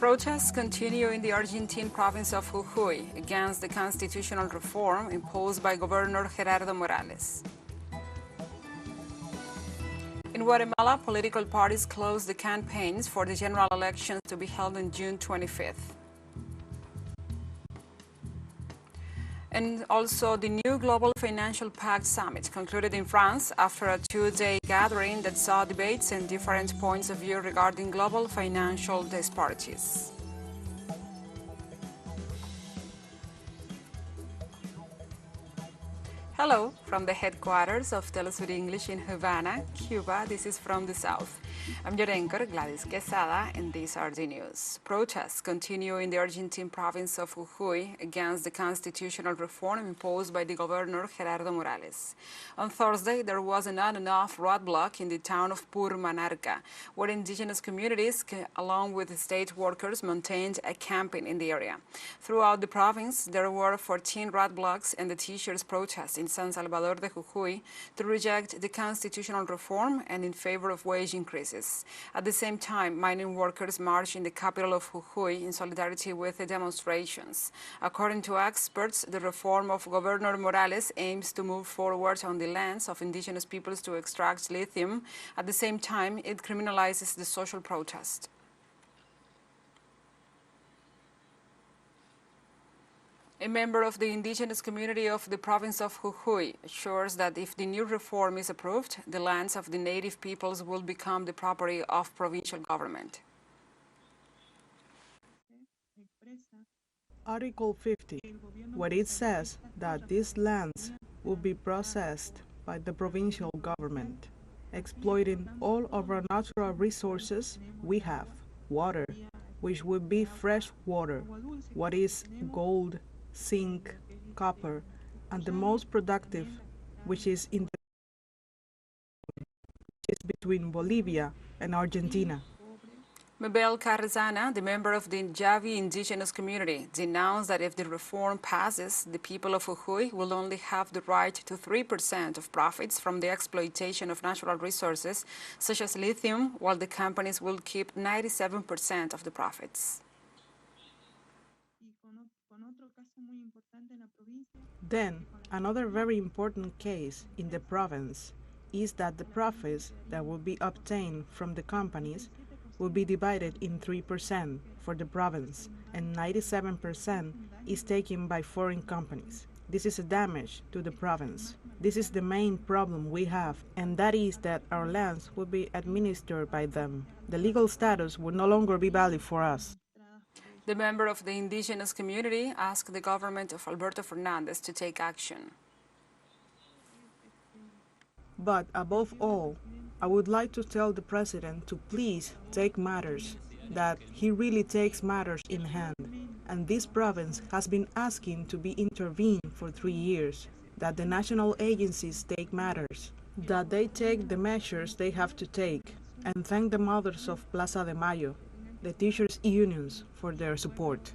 Protests continue in the Argentine province of Jujuy against the constitutional reform imposed by Governor Gerardo Morales. In Guatemala, political parties closed the campaigns for the general elections to be held on June 25th. And also, the new Global Financial Pact summit concluded in France after a two-day gathering that saw debates and different points of view regarding global financial disparities. Hello from the headquarters of TeleSUR English in Havana, Cuba. This is From the South. I'm your anchor, Gladys Quesada, and these are the news. Protests continue in the Argentine province of Jujuy against the constitutional reform imposed by the governor Gerardo Morales. On Thursday, there was an on-and-off roadblock in the town of Purmanarca, where indigenous communities, along with state workers, maintained a camping in the area. Throughout the province, there were 14 roadblocks and the teachers' protests in San Salvador de Jujuy to reject the constitutional reform and in favor of wage increases. At the same time, mining workers marched in the capital of Jujuy in solidarity with the demonstrations. According to experts, the reform of Governor Morales aims to move forward on the lands of indigenous peoples to extract lithium. At the same time, it criminalizes the social protest. A member of the indigenous community of the province of Jujuy assures that if the new reform is approved, the lands of the native peoples will become the property of provincial government. Article 50, where it says that these lands will be processed by the provincial government, exploiting all of our natural resources we have. Water, which would be fresh water, what is gold, zinc, copper, and the most productive, which is between Bolivia and Argentina. Mabel Carrezana, the member of the Javi indigenous community, denounced that if the reform passes, the people of Jujuy will only have the right to 3% of profits from the exploitation of natural resources, such as lithium, while the companies will keep 97% of the profits. Then, another very important case in the province is that the profits that will be obtained from the companies will be divided in 3% for the province, and 97% is taken by foreign companies. This is a damage to the province. This is the main problem we have, and that is that our lands will be administered by them. The legal status will no longer be valid for us. The member of the indigenous community asked the government of Alberto Fernandez to take action. But above all, I would like to tell the president to please take matters, that he really takes matters in hand. And this province has been asking to be intervened for 3 years, that the national agencies take matters, that they take the measures they have to take, and thank the mothers of Plaza de Mayo, the teachers' unions, for their support.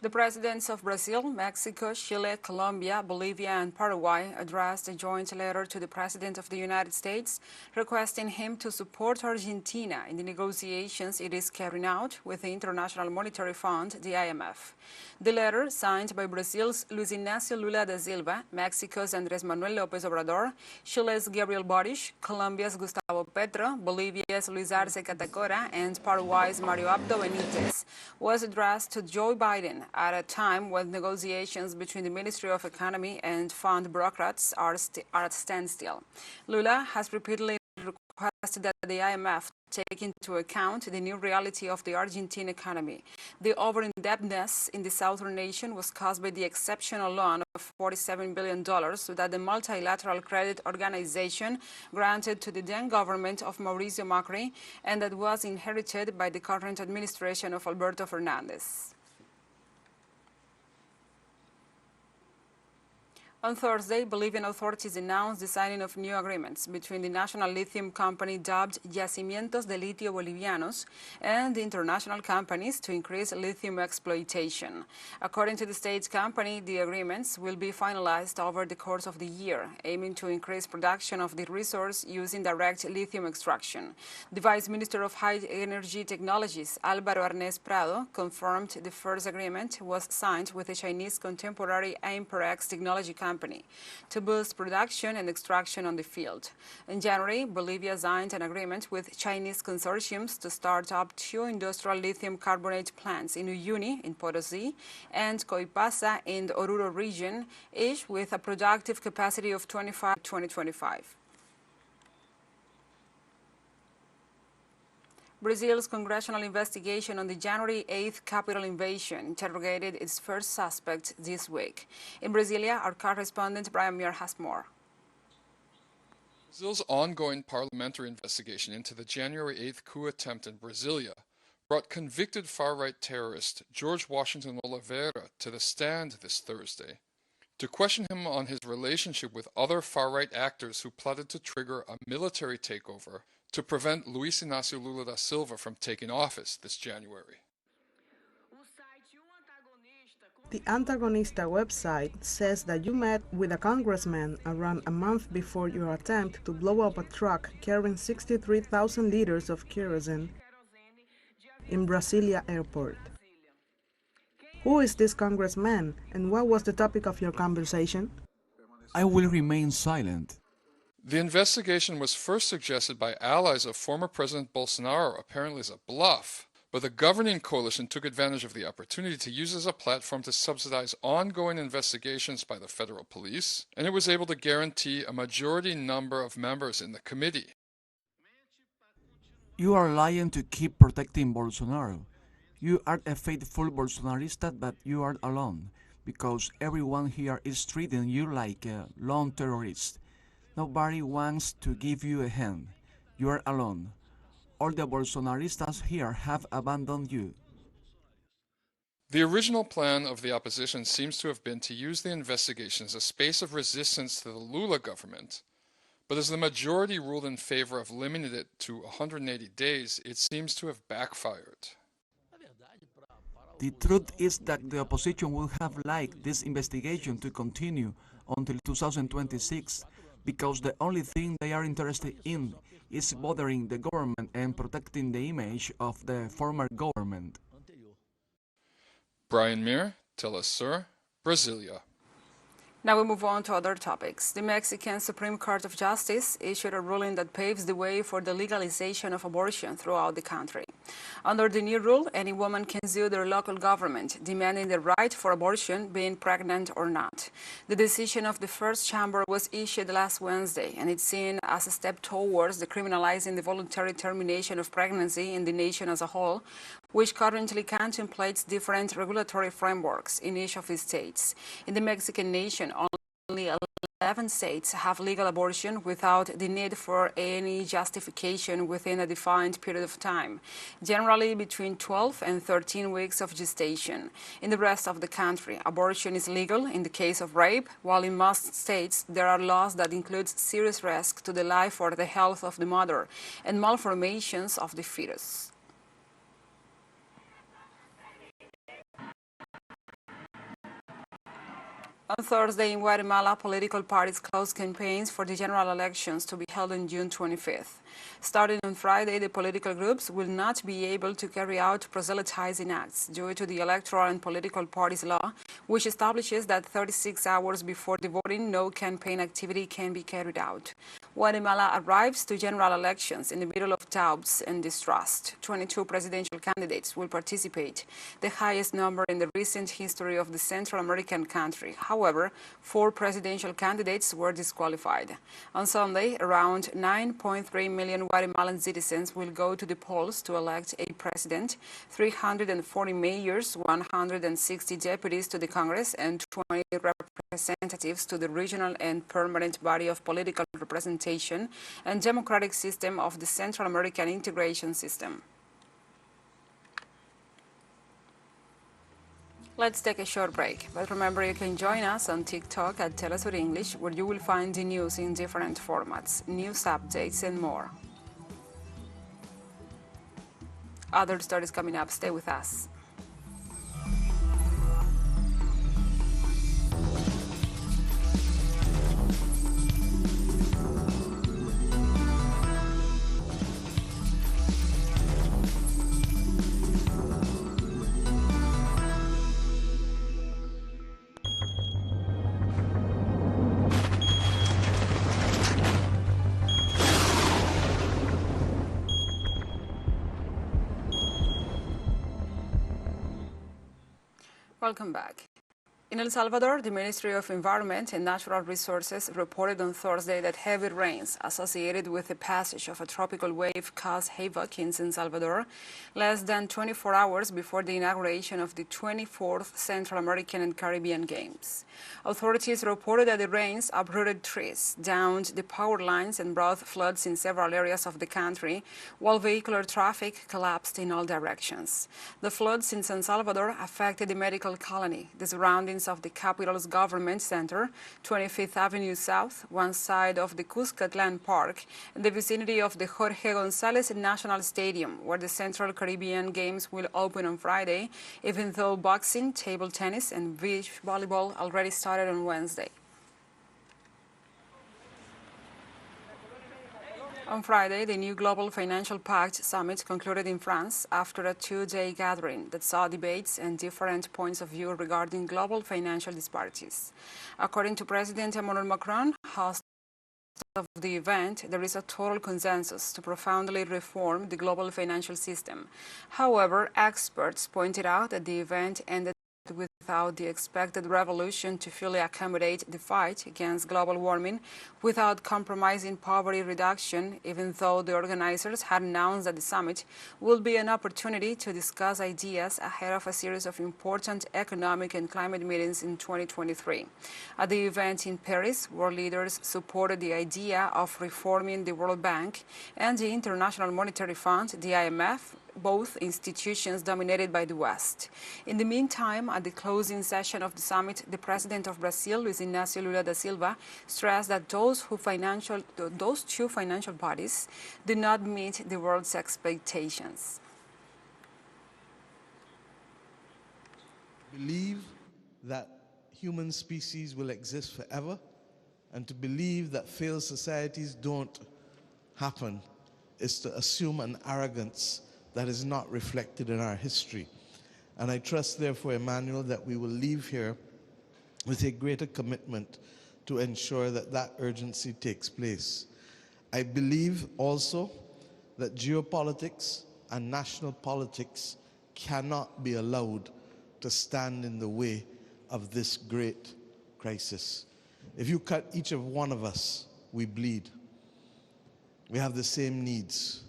The presidents of Brazil, Mexico, Chile, Colombia, Bolivia, and Paraguay addressed a joint letter to the President of the United States requesting him to support Argentina in the negotiations it is carrying out with the International Monetary Fund, the IMF. The letter, signed by Brazil's Luiz Inácio Lula da Silva, Mexico's Andrés Manuel López Obrador, Chile's Gabriel Boric, Colombia's Gustavo Petro, Bolivia's Luis Arce Catacora, and Paraguay's Mario Abdo Benitez, was addressed to Joe Biden at a time when negotiations between the Ministry of Economy and fund bureaucrats are at standstill. Lula has repeatedly requested that the IMF take into account the new reality of the Argentine economy. The over-indebtedness in the southern nation was caused by the exceptional loan of $47 billion that the multilateral credit organization granted to the then government of Mauricio Macri, and that was inherited by the current administration of Alberto Fernandez. On Thursday, Bolivian authorities announced the signing of new agreements between the national lithium company dubbed Yacimientos de Litio Bolivianos and the international companies to increase lithium exploitation. According to the state's company, the agreements will be finalized over the course of the year, aiming to increase production of the resource using direct lithium extraction. The Vice Minister of High Energy Technologies, Álvaro Arnés Prado, confirmed the first agreement was signed with the Chinese contemporary Amperex technology company to boost production and extraction on the field. In January, Bolivia signed an agreement with Chinese consortiums to start up 2 industrial lithium carbonate plants in Uyuni in Potosí and Coipasa in the Oruro region, each with a productive capacity of 2025. Brazil's congressional investigation on the January 8th Capitol invasion interrogated its first suspect this week. In Brasilia, our correspondent Brian Muir has more. Brazil's ongoing parliamentary investigation into the January 8th coup attempt in Brasilia brought convicted far-right terrorist George Washington Oliveira to the stand this Thursday to question him on his relationship with other far-right actors who plotted to trigger a military takeover to prevent Luiz Inácio Lula da Silva from taking office this January. The Antagonista website says that you met with a congressman around a month before your attempt to blow up a truck carrying 63,000 liters of kerosene in Brasilia airport. Who is this congressman, and what was the topic of your conversation? I will remain silent. The investigation was first suggested by allies of former President Bolsonaro, apparently as a bluff, but the governing coalition took advantage of the opportunity to use as a platform to subsidize ongoing investigations by the federal police, and it was able to guarantee a majority number of members in the committee. You are lying to keep protecting Bolsonaro. You are a faithful Bolsonarista, but you are alone, because everyone here is treating you like a lone terrorist. Nobody wants to give you a hand. You are alone. All the Bolsonaristas here have abandoned you. The original plan of the opposition seems to have been to use the investigation as a space of resistance to the Lula government, but as the majority ruled in favor of limiting it to 180 days, it seems to have backfired. The truth is that the opposition would have liked this investigation to continue until 2026, because the only thing they are interested in is bothering the government and protecting the image of the former government. Brian Muir, TeleSUR, Brasilia. Now we move on to other topics. The Mexican Supreme Court of Justice issued a ruling that paves the way for the legalization of abortion throughout the country. Under the new rule, any woman can sue their local government, demanding the right for abortion, being pregnant or not. The decision of the first chamber was issued last Wednesday, and it's seen as a step towards decriminalizing the voluntary termination of pregnancy in the nation as a whole, which currently contemplates different regulatory frameworks in each of the states. In the Mexican nation, only 11 states have legal abortion without the need for any justification within a defined period of time, generally between 12 and 13 weeks of gestation. In the rest of the country, abortion is legal in the case of rape, while in most states there are laws that include serious risk to the life or the health of the mother and malformations of the fetus. On Thursday in Guatemala, political parties closed campaigns for the general elections to be held on June 25th. Starting on Friday, the political groups will not be able to carry out proselytizing acts due to the Electoral and Political Parties law, which establishes that 36 hours before the voting, no campaign activity can be carried out. Guatemala arrives to general elections in the middle of doubts and distrust. 22 presidential candidates will participate, the highest number in the recent history of the Central American country. However, 4 presidential candidates were disqualified. On Sunday, around 9.3 million Guatemalan citizens will go to the polls to elect a president, 340 mayors, 160 deputies to the Congress, and 20 representatives to the regional and permanent body of political representation and democratic system of the Central American integration system. Let's take a short break, but remember you can join us on TikTok at TeleSUR English, where you will find the news in different formats, news updates and more. Other stories coming up. Stay with us. Welcome back. In El Salvador, the Ministry of Environment and Natural Resources reported on Thursday that heavy rains associated with the passage of a tropical wave caused havoc in San Salvador less than 24 hours before the inauguration of the 24th Central American and Caribbean Games. Authorities reported that the rains uprooted trees, downed the power lines, and brought floods in several areas of the country, while vehicular traffic collapsed in all directions. The floods in San Salvador affected the medical colony, the surroundings of the capital's government center, 25th Avenue South, one side of the Cuscatlán Park, and the vicinity of the Jorge González National Stadium, where the Central Caribbean Games will open on Friday, even though boxing, table tennis, and beach volleyball already started on Wednesday. On Friday, the new Global Financial Pact summit concluded in France after a two-day gathering that saw debates and different points of view regarding global financial disparities. According to President Emmanuel Macron, host of the event, there is a total consensus to profoundly reform the global financial system. However, experts pointed out that the event ended without the expected revolution to fully accommodate the fight against global warming without compromising poverty reduction, even though the organizers had announced that the summit will be an opportunity to discuss ideas ahead of a series of important economic and climate meetings in 2023. At the event in Paris, world leaders supported the idea of reforming the World Bank and the International Monetary Fund, the IMF, both institutions dominated by the West. In the meantime, at the closing session of the summit, the president of Brazil, Luiz Inácio Lula da Silva, stressed that those two financial bodies do not meet the world's expectations. Believe that human species will exist forever, and to believe that failed societies don't happen is to assume an arrogance that is not reflected in our history. And I trust, therefore, Emmanuel, that we will leave here with a greater commitment to ensure that that urgency takes place. I believe also that geopolitics and national politics cannot be allowed to stand in the way of this great crisis. If you cut each of one of us, we bleed. We have the same needs.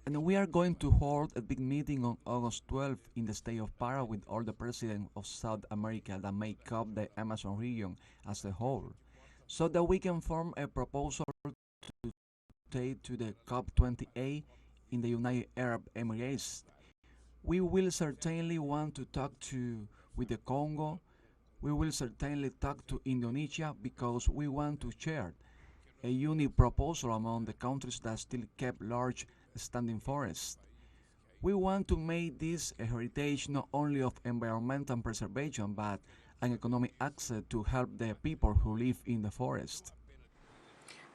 And we are going to hold a big meeting on August 12th in the state of Para with all the presidents of South America that make up the Amazon region as a whole, so that we can form a proposal to take to the COP28 in the United Arab Emirates. We will certainly want to talk with the Congo. We will certainly talk to Indonesia because we want to share a unique proposal among the countries that still kept large standing forests. We want to make this a heritage not only of environmental preservation but an economic access to help the people who live in the forest.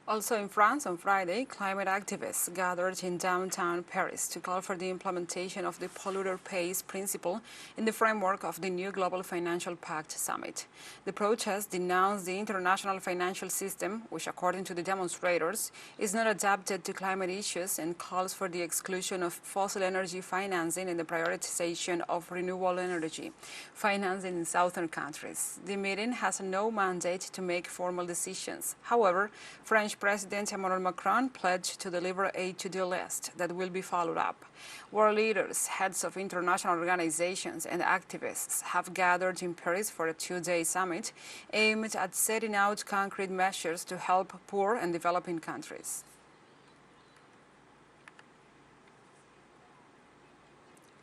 Also in France on Friday, climate activists gathered in downtown Paris to call for the implementation of the polluter pays principle in the framework of the new Global Financial Pact summit. The protest denounced the international financial system, which according to the demonstrators is not adapted to climate issues, and calls for the exclusion of fossil energy financing and the prioritization of renewable energy financing in southern countries. The meeting has no mandate to make formal decisions. However, French President Emmanuel Macron pledged to deliver a to-do list that will be followed up. World leaders, heads of international organizations, and activists have gathered in Paris for a two-day summit aimed at setting out concrete measures to help poor and developing countries.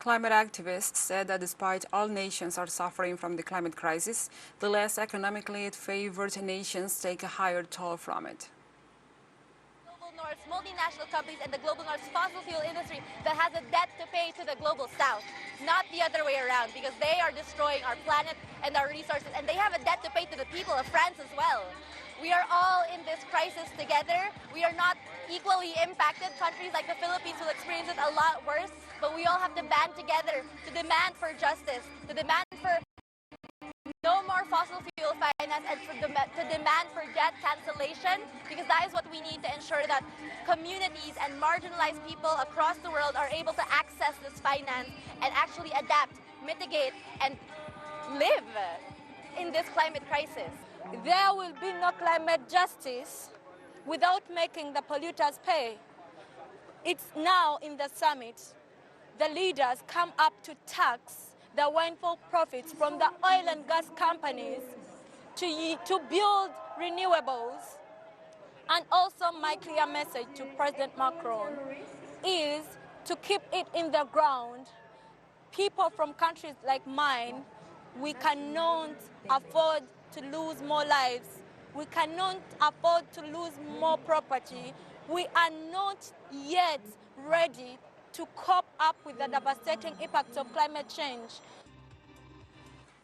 Climate activists said that despite all nations are suffering from the climate crisis, the less economically favored nations take a higher toll from it. Global North's multinational companies and the Global North's fossil fuel industry that has a debt to pay to the Global South, not the other way around, because they are destroying our planet and our resources, and they have a debt to pay to the people of France as well. We are all in this crisis together. We are not equally impacted. Countries like the Philippines will experience it a lot worse, but we all have to band together to demand for justice, to demand for no more fossil fuel finance, and to demand for debt cancellation, because that is what we need to ensure that communities and marginalized people across the world are able to access this finance and actually adapt, mitigate, and live in this climate crisis. There will be no climate justice without making the polluters pay. It's now in the summit, the leaders come up to tax the windfall profits from the oil and gas companies to build renewables. And also my clear message to President Macron is to keep it in the ground. People from countries like mine, we cannot afford to lose more lives. We cannot afford to lose more property. We are not yet ready to cope up with the devastating impacts of climate change.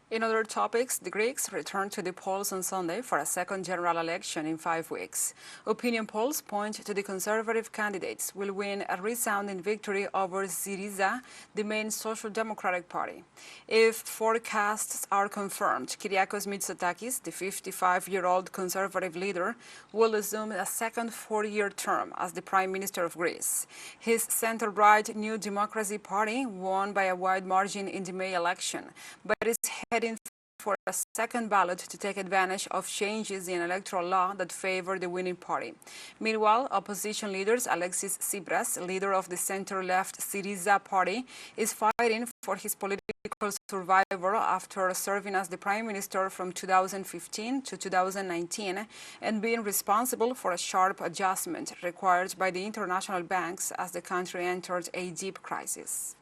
In other topics, the Greeks returned to the polls on Sunday for a second general election in 5 weeks. Opinion polls point to the conservative candidates will win a resounding victory over Syriza, the main social democratic party. If forecasts are confirmed, Kyriakos Mitsotakis, the 55-year-old conservative leader, will assume a second four-year term as the Prime Minister of Greece. His center-right New Democracy Party won by a wide margin in the May election, but is heading for a second ballot to take advantage of changes in electoral law that favor the winning party. Meanwhile, opposition leaders Alexis Tsipras, leader of the center-left Syriza party, is fighting for his political survival after serving as the prime minister from 2015 to 2019 and being responsible for a sharp adjustment required by the international banks as the country entered a deep crisis.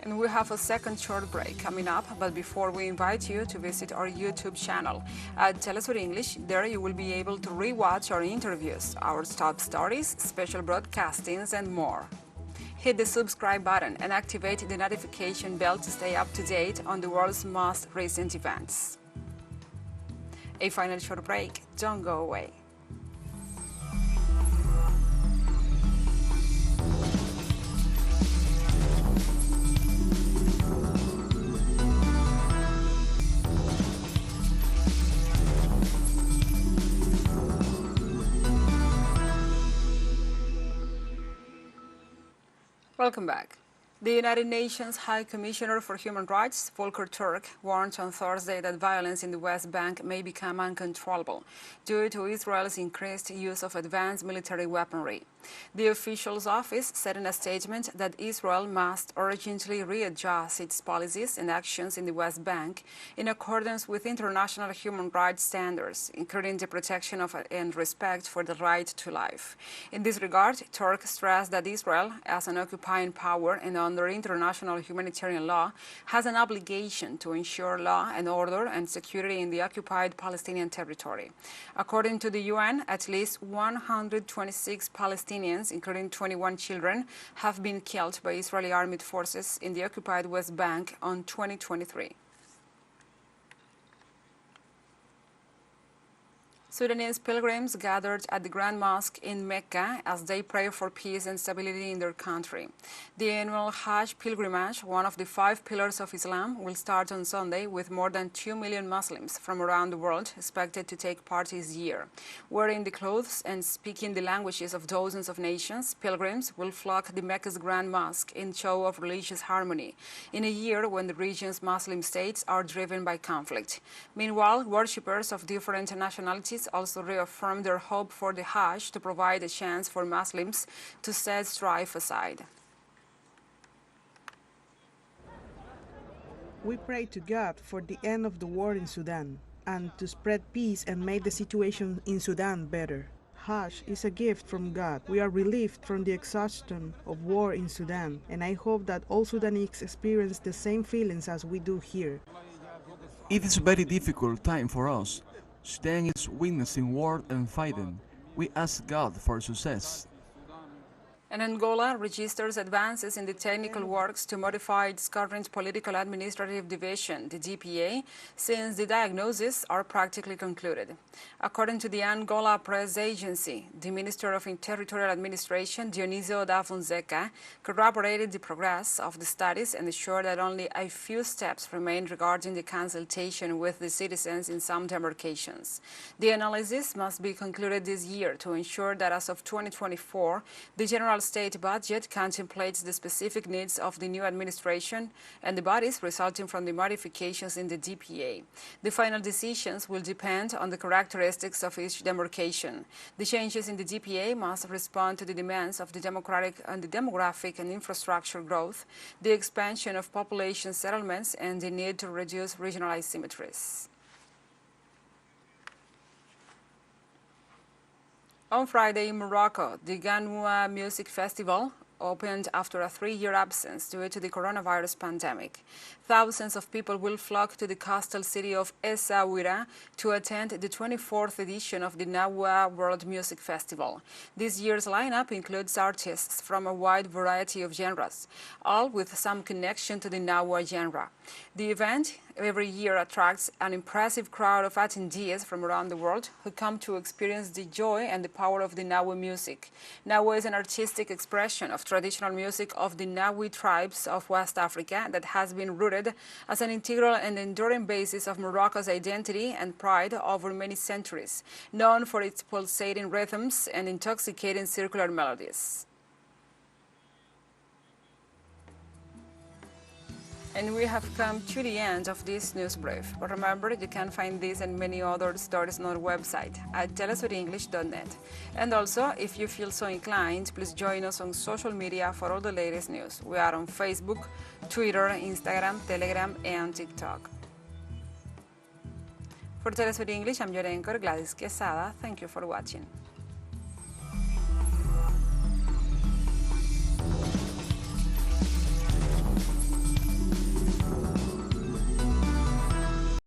And we have a second short break coming up, but before we invite you to visit our YouTube channel at TeleSUR English, there you will be able to rewatch our interviews, our top stories, special broadcastings, and more. Hit the subscribe button and activate the notification bell to stay up to date on the world's most recent events. A final short break. Don't go away. Welcome back. The United Nations High Commissioner for Human Rights, Volker Turk, warned on Thursday that violence in the West Bank may become uncontrollable due to Israel's increased use of advanced military weaponry. The official's office said in a statement that Israel must urgently readjust its policies and actions in the West Bank in accordance with international human rights standards, including the protection of and respect for the right to life. In this regard, Turk stressed that Israel, as an occupying power and under international humanitarian law, has an obligation to ensure law and order and security in the occupied Palestinian territory. According to the UN, at least 126 Palestinians, including 21 children, have been killed by Israeli armed forces in the occupied West Bank on 2023. Sudanese pilgrims gathered at the Grand Mosque in Mecca as they pray for peace and stability in their country. The annual Hajj pilgrimage, one of the 5 pillars of Islam, will start on Sunday with more than 2 million Muslims from around the world expected to take part this year. Wearing the clothes and speaking the languages of dozens of nations, pilgrims will flock the Mecca's Grand Mosque in show of religious harmony in a year when the region's Muslim states are driven by conflict. Meanwhile, worshippers of different nationalities also reaffirmed their hope for the Hajj to provide a chance for Muslims to set strife aside. We pray to God for the end of the war in Sudan and to spread peace and make the situation in Sudan better. Hajj is a gift from God. We are relieved from the exhaustion of war in Sudan, and I hope that all Sudanese experience the same feelings as we do here. It is a very difficult time for us. Sudan is witnessing war and fighting. We ask God for success. And Angola registers advances in the technical works to modify its current political administrative division, the DPA, since the diagnoses are practically concluded. According to the Angola press agency, the Minister of Territorial Administration, Dionisio da Fonseca, corroborated the progress of the studies and assured that only a few steps remain regarding the consultation with the citizens in some demarcations. The analysis must be concluded this year to ensure that as of 2024, the general state budget contemplates the specific needs of the new administration and the bodies resulting from the modifications in the DPA. The final decisions will depend on the characteristics of each demarcation. The changes in the DPA must respond to the demands of the demographic and infrastructure growth, the expansion of population settlements, and the need to reduce regional asymmetries. On Friday in Morocco, the Nawa Music Festival opened after a 3-year absence due to the coronavirus pandemic. Thousands of people will flock to the coastal city of Essaouira to attend the 24th edition of the Nawa World Music Festival. This year's lineup includes artists from a wide variety of genres, all with some connection to the Nawa genre. The event every year attracts an impressive crowd of attendees from around the world who come to experience the joy and the power of the Nawa music. Nawa is an artistic expression of traditional music of the Nawi tribes of West Africa that has been rooted as an integral and enduring basis of Morocco's identity and pride over many centuries, known for its pulsating rhythms and intoxicating circular melodies. And we have come to the end of this news brief. But remember, you can find this and many other stories on our website at telesurenglish.net. And also, if you feel so inclined, please join us on social media for all the latest news. We are on Facebook, Twitter, Instagram, Telegram, and TikTok. For TeleSUR English, I'm your anchor, Gladys Quesada. Thank you for watching.